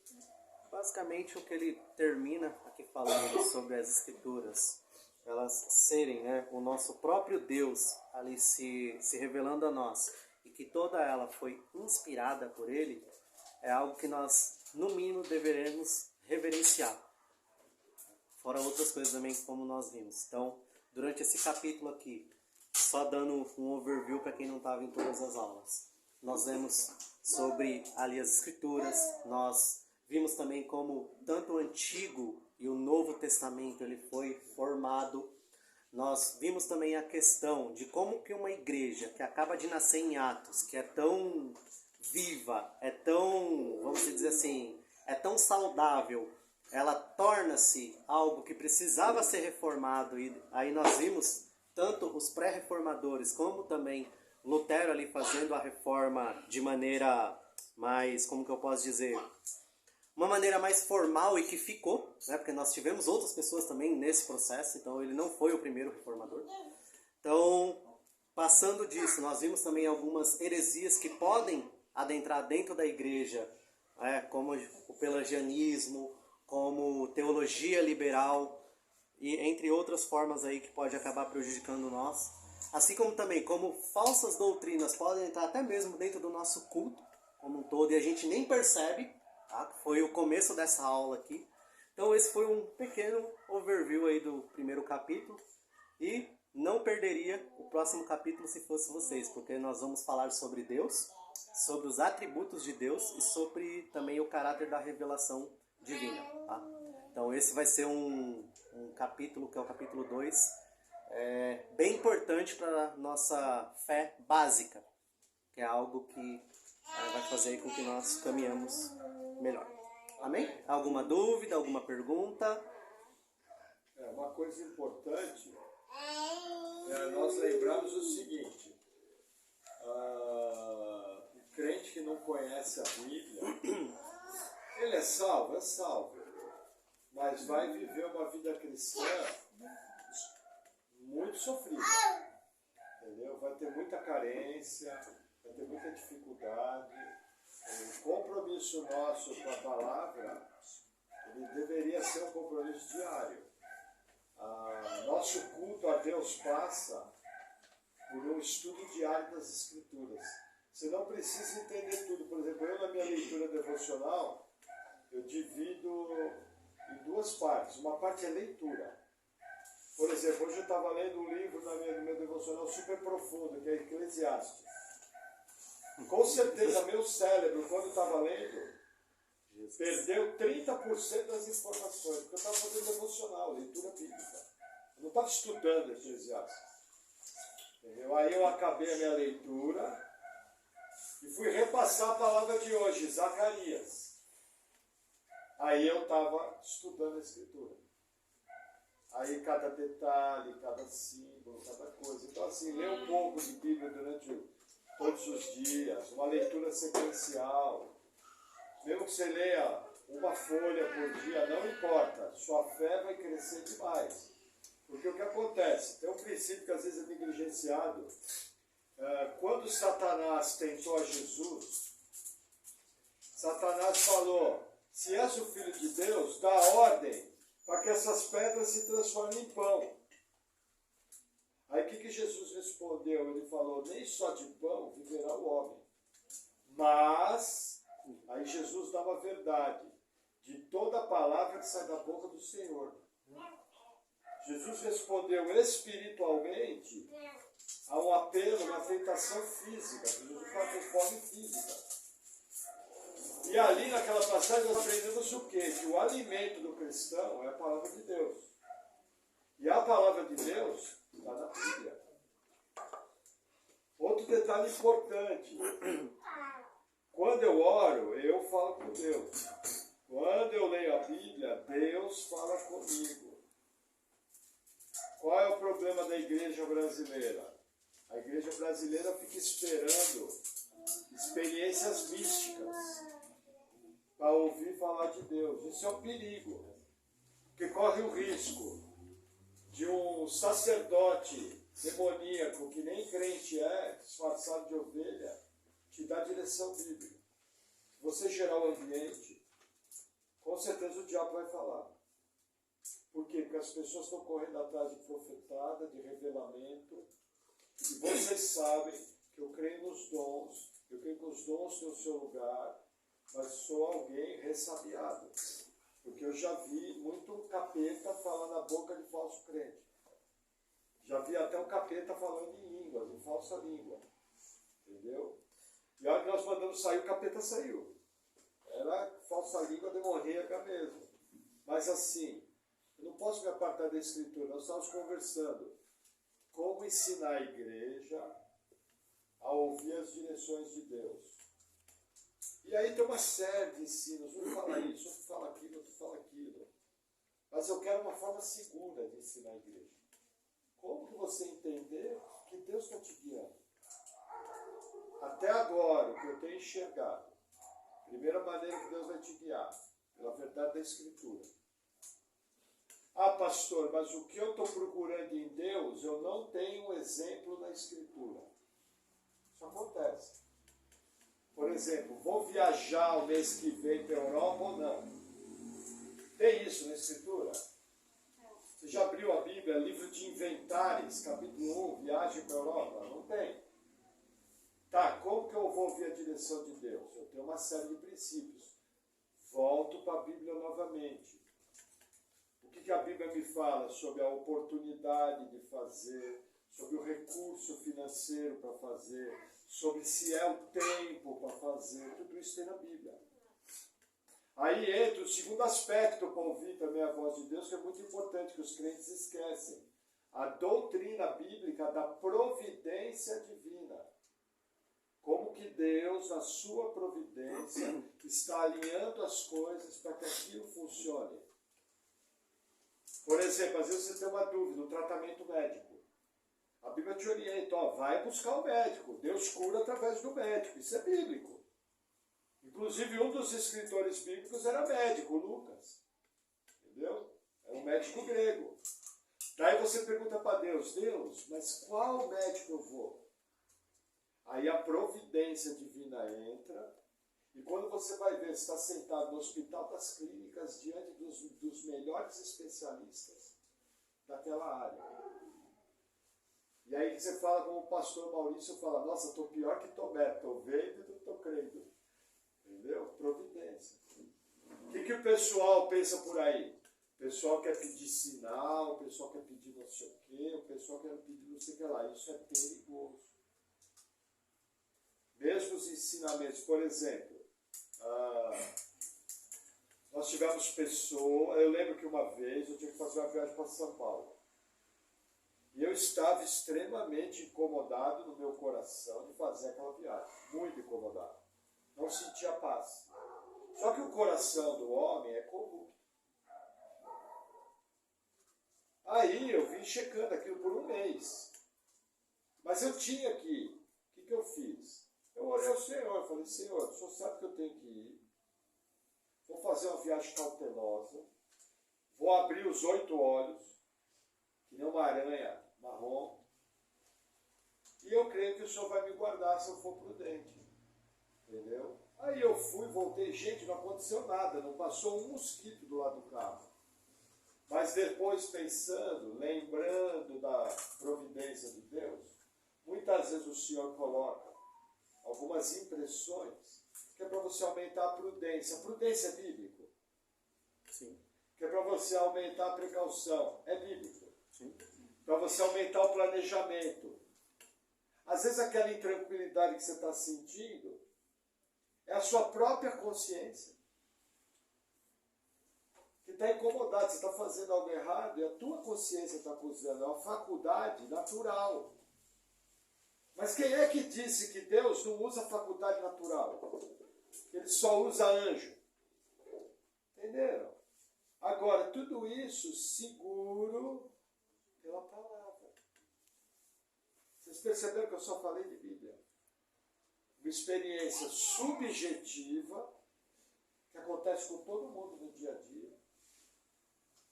basicamente o que ele termina aqui falando sobre as Escrituras, elas serem, né, o nosso próprio Deus ali se revelando a nós, e que toda ela foi inspirada por ele, é algo que nós, no mínimo, deveremos reverenciar. Fora outras coisas também, como nós vimos. Então, durante esse capítulo aqui, só dando um overview para quem não estava em todas as aulas, nós vemos sobre ali as Escrituras, nós vimos também como tanto o Antigo e o Novo Testamento ele foi formado. Nós vimos também a questão de como que uma igreja que acaba de nascer em Atos, que é tão viva, é tão, vamos dizer assim, é tão saudável, ela torna-se algo que precisava ser reformado. E aí nós vimos tanto os pré-reformadores como também Lutero ali fazendo a reforma de maneira mais, como que eu posso dizer, uma maneira mais formal e que ficou, né? Porque nós tivemos outras pessoas também nesse processo, então ele não foi o primeiro reformador. Então, passando disso, nós vimos também algumas heresias que podem adentrar dentro da igreja, como o pelagianismo, como teologia liberal, e entre outras formas aí que pode acabar prejudicando nós. Assim como também como falsas doutrinas podem entrar até mesmo dentro do nosso culto como um todo, e a gente nem percebe, tá? Foi o começo dessa aula aqui. Então esse foi um pequeno overview aí do primeiro capítulo, e não perderia o próximo capítulo se fosse vocês, porque nós vamos falar sobre Deus, sobre os atributos de Deus e sobre também o caráter da revelação divina, tá? Então esse vai ser um capítulo, que é o capítulo 2, bem importante para a nossa fé básica, que é algo que vai fazer aí com que nós caminhamos melhor. Amém? Alguma dúvida, alguma pergunta? Uma coisa importante é nós lembrarmos o seguinte: o crente que não conhece a Bíblia, ele é salvo, mas vai viver uma vida cristã muito sofrida, entendeu? Vai ter muita carência, vai ter muita dificuldade. O compromisso nosso com a palavra, ele deveria ser um compromisso diário. Nosso culto a Deus passa por um estudo diário das Escrituras. Você não precisa entender tudo. Por exemplo, eu na minha leitura devocional, eu divido em duas partes. Uma parte é leitura. Por exemplo, hoje eu estava lendo um livro no meu devocional super profundo, que é Eclesiastes. Com certeza, meu cérebro, quando estava lendo, perdeu 30% das informações, porque eu estava fazendo devocional, leitura bíblica. Eu não estava estudando Eclesiastes. Entendeu? Aí eu acabei a minha leitura e fui repassar a palavra de hoje, Zacarias. Aí eu estava estudando a Escritura. Aí cada detalhe, cada símbolo, cada coisa. Então assim, ler um pouco de Bíblia durante todos os dias, uma leitura sequencial. Mesmo que você leia uma folha por dia, não importa, sua fé vai crescer demais. Porque o que acontece? Tem um princípio que às vezes é negligenciado. Quando Satanás tentou a Jesus, Satanás falou, se és o Filho de Deus, dá ordem para que essas pedras se transformem em pão. Aí o que Jesus respondeu? Ele falou, nem só de pão viverá o homem, mas, aí Jesus dá uma verdade, de toda a palavra que sai da boca do Senhor. Jesus respondeu espiritualmente a um apelo, uma tentação física. Jesus fala com fome física. E ali naquela passagem nós aprendemos o quê? Que o alimento do cristão é a palavra de Deus. E a palavra de Deus está na Bíblia. Outro detalhe importante. Quando eu oro, eu falo com Deus. Quando eu leio a Bíblia, Deus fala comigo. Qual é o problema da igreja brasileira? A igreja brasileira fica esperando experiências místicas para ouvir falar de Deus. Isso é um perigo, porque corre o risco de um sacerdote demoníaco, que nem crente é, disfarçado de ovelha, te dar direção bíblica. Se você gerar o ambiente, com certeza o diabo vai falar. Por quê? Porque as pessoas estão correndo atrás de profetada, de revelamento. E vocês sabem que eu creio nos dons, eu creio que os dons têm o seu lugar, mas sou alguém ressabiado. Porque eu já vi muito capeta falar na boca de falso crente. Já vi até um capeta falando em línguas, em falsa língua. Entendeu? E a hora que nós mandamos sair, o capeta saiu. Era falsa língua demoníaca mesmo. Mas assim, eu não posso me apartar da Escritura. Nós estávamos conversando. Como ensinar a igreja a ouvir as direções de Deus. E aí tem uma série de ensinos. Um fala isso, outro fala aquilo, outro fala aquilo. Mas eu quero uma forma segura de ensinar a igreja. Como que você entender que Deus está te guiando? Até agora, o que eu tenho enxergado, a primeira maneira que Deus vai te guiar, pela verdade da Escritura. Ah, pastor, mas o que eu estou procurando em Deus, eu não tenho um exemplo na Escritura. Isso acontece. Por exemplo, vou viajar o mês que vem para a Europa ou não? Tem isso na Escritura? Você já abriu a Bíblia, livro de Inventários, capítulo 1, viagem para a Europa? Não tem. Tá, como que eu vou ouvir a direção de Deus? Eu tenho uma série de princípios. Volto para a Bíblia novamente. O que a Bíblia me fala sobre a oportunidade de fazer, sobre o recurso financeiro para fazer, sobre se é o tempo para fazer, tudo isso tem na Bíblia. Aí entra o segundo aspecto para ouvir também a voz de Deus, que é muito importante, que os crentes esquecem. A doutrina bíblica da providência divina. Como que Deus, na sua providência, está alinhando as coisas para que aquilo funcione. Por exemplo, às vezes você tem uma dúvida, um tratamento médico. A Bíblia te orienta, vai buscar o médico. Deus cura através do médico. Isso é bíblico. Inclusive, um dos escritores bíblicos era médico, Lucas. Entendeu? Era um médico grego. Daí você pergunta para Deus, mas qual médico eu vou? Aí a providência divina entra. E quando você vai ver, está sentado no Hospital das Clínicas, diante dos melhores especialistas daquela área. E aí você fala como o pastor Maurício, fala, nossa, estou pior que Tomé, estou vendo e não estou crendo. Entendeu? Providência. O que o pessoal pensa por aí? O pessoal quer pedir sinal, o pessoal quer pedir não sei o quê, o pessoal quer pedir não sei o que lá. Isso é perigoso. Mesmo os ensinamentos, por exemplo, nós tivemos pessoas, eu lembro que uma vez eu tinha que fazer uma viagem para São Paulo. E eu estava extremamente incomodado no meu coração de fazer aquela viagem. Muito incomodado. Não sentia paz. Só que o coração do homem é corrupto. Aí eu vim checando aquilo por um mês. Mas eu tinha que ir. O que eu fiz? Eu orei ao Senhor, falei, Senhor, o Senhor sabe que eu tenho que ir. vou fazer uma viagem cautelosa, vou abrir os 8 olhos, que nem uma aranha marrom, e eu creio que o Senhor vai me guardar se eu for prudente. Entendeu? Aí eu fui, voltei, gente, não aconteceu nada, não passou um mosquito do lado do carro. Mas depois pensando, lembrando da providência de Deus, muitas vezes o Senhor coloca algumas impressões que é para você aumentar a prudência. A prudência é bíblico. Sim. Que é para você aumentar a precaução. É bíblico. Sim. Para você aumentar o planejamento. Às vezes aquela intranquilidade que você está sentindo é a sua própria consciência que está incomodada. Você está fazendo algo errado e a tua consciência está acusando. É uma faculdade natural. Mas quem é que disse que Deus não usa faculdade natural? Que Ele só usa anjo. Entenderam? Agora, tudo isso seguro pela palavra. Vocês perceberam que eu só falei de Bíblia? Uma experiência subjetiva que acontece com todo mundo no dia a dia.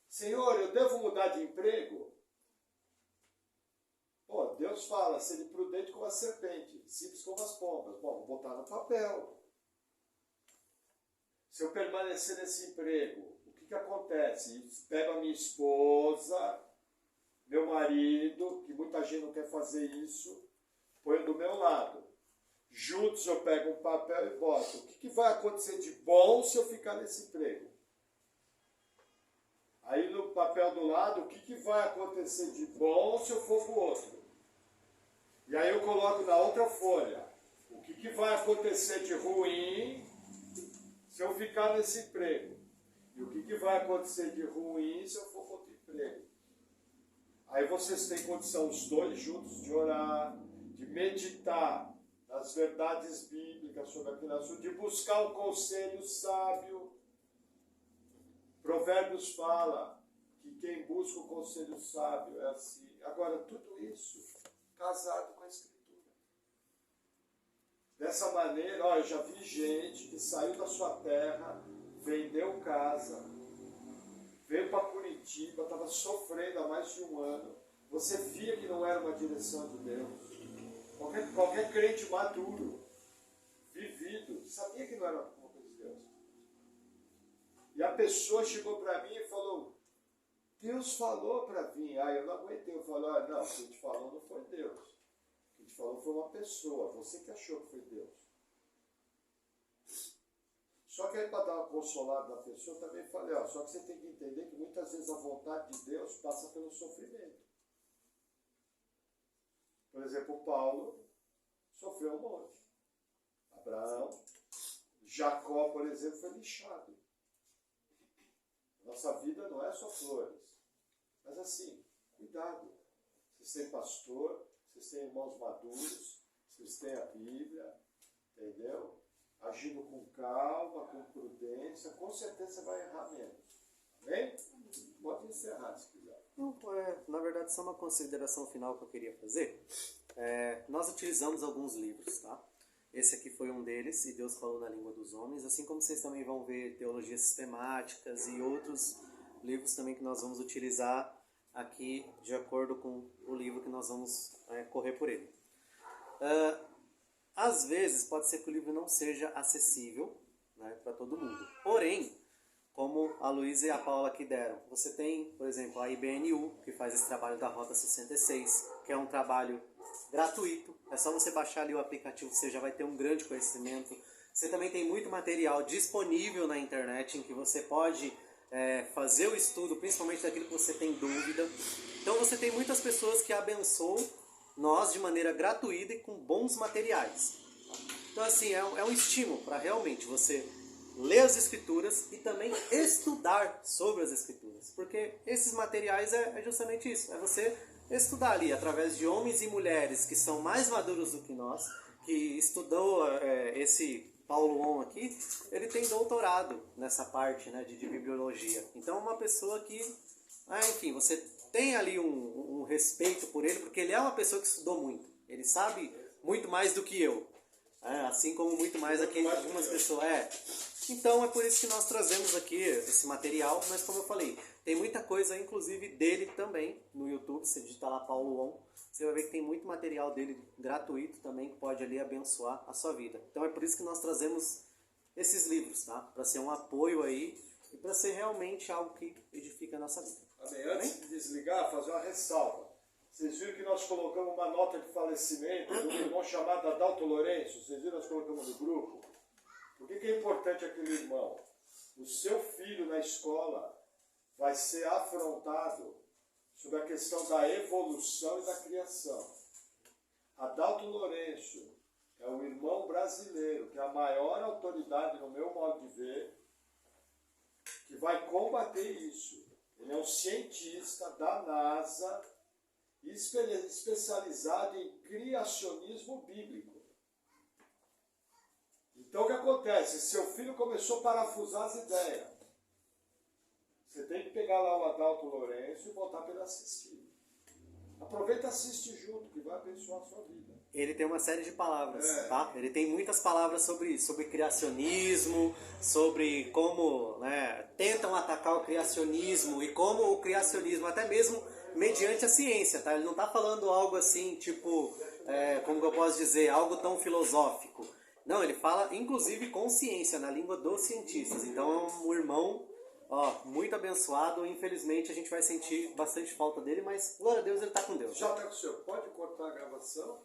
Senhor, eu devo mudar de emprego? Pô, Deus fala, seja prudente como a serpente, simples como as pombas. Bom, vou botar no papel. Se eu permanecer nesse emprego, o que acontece? Pego a minha esposa, meu marido, que muita gente não quer fazer isso, ponho do meu lado. Juntos eu pego um papel e boto. O que vai acontecer de bom se eu ficar nesse emprego? Aí no papel do lado, o que vai acontecer de bom se eu for para o outro? E aí eu coloco na outra folha. O que vai acontecer de ruim se eu ficar nesse emprego? E o que vai acontecer de ruim se eu for para outro emprego? Aí vocês têm condição, os dois juntos, de orar, de meditar nas verdades bíblicas sobre aquele assunto, de buscar um conselho sábio. Provérbios fala que quem busca o conselho sábio é assim. Agora, tudo isso casado com a Escritura. Dessa maneira, ó, eu já vi gente que saiu da sua terra, vendeu casa, veio para Curitiba, estava sofrendo há mais de um ano. Você via que não era uma direção de Deus. Qualquer crente maduro, vivido, sabia que não era uma coisa de Deus. E a pessoa chegou para mim e falou, Deus falou para vir. Aí eu não aguentei, eu falei, não, o que te falou não foi Deus. O que te falou foi uma pessoa, você que achou que foi Deus. Só que aí para dar uma consolada na pessoa, eu também falei, só que você tem que entender que muitas vezes a vontade de Deus passa pelo sofrimento. Por exemplo, Paulo sofreu um monte. Abraão, Jacó, por exemplo, foi lixado. Nossa vida não é só flores. Mas assim, cuidado. Vocês têm pastor, vocês têm irmãos maduros, vocês têm a Bíblia, entendeu? Agindo com calma, com prudência, com certeza você vai errar menos. Amém? Pode encerrar se quiser. Não, na verdade, só uma consideração final que eu queria fazer. Nós utilizamos alguns livros, tá? Esse aqui foi um deles, E Deus Falou na Língua dos Homens, assim como vocês também vão ver teologias sistemáticas e outros livros também que nós vamos utilizar aqui de acordo com o livro que nós vamos correr por ele. Às vezes pode ser que o livro não seja acessível, né, para todo mundo, porém, como a Luísa e a Paula aqui deram, você tem, por exemplo, a IBNU, que faz esse trabalho da Rota 66, que é um trabalho gratuito, é só você baixar ali o aplicativo, você já vai ter um grande conhecimento. Você também tem muito material disponível na internet em que você pode fazer o estudo, principalmente daquilo que você tem dúvida. Então você tem muitas pessoas que abençoam nós de maneira gratuita e com bons materiais. Então assim, é um estímulo para realmente você ler as Escrituras e também estudar sobre as Escrituras. Porque esses materiais é justamente isso, é você estudar ali através de homens e mulheres que são mais maduros do que nós, que estudou esse Paulo On aqui, ele tem doutorado nessa parte, né, de bibliologia. Então é uma pessoa que, enfim, você tem ali um respeito por ele, porque ele é uma pessoa que estudou muito. Ele sabe muito mais do que eu. Assim como muito mais aqui algumas pessoas. Então é por isso que nós trazemos aqui esse material, mas como eu falei, tem muita coisa, inclusive dele também, no YouTube. Você digitar lá Paulo On, você vai ver que tem muito material dele gratuito também, que pode ali abençoar a sua vida. Então é por isso que nós trazemos esses livros, tá? Para ser um apoio aí e para ser realmente algo que edifica a nossa vida. Amém. Antes de desligar, fazer uma ressalva. Vocês viram que nós colocamos uma nota de falecimento de um irmão chamado Adalto Lourenço? Vocês viram que nós colocamos no grupo? Por que é importante aquele irmão? O seu filho na escola vai ser afrontado sobre a questão da evolução e da criação. Adalto Lourenço é um irmão brasileiro, que é a maior autoridade no meu modo de ver, que vai combater isso. Ele é um cientista da NASA, especializado em criacionismo bíblico. Então o que acontece? Seu filho começou a parafusar as ideias. Você tem que pegar lá o Adalto Lourenço e botar para ele assistir. Aproveita e assiste junto, que vai abençoar a sua vida. Ele tem uma série de palavras, tá? Ele tem muitas palavras sobre isso, sobre criacionismo, sobre como, né, tentam atacar o criacionismo e como o criacionismo, até mesmo mediante a ciência, tá? Ele não está falando algo assim, tipo, como que eu posso dizer, algo tão filosófico. Não, ele fala, inclusive, com ciência, na língua dos cientistas. Então é um irmão, muito abençoado. Infelizmente a gente vai sentir bastante falta dele, mas glória a Deus, ele está com Deus. Já está com o senhor. Pode cortar a gravação?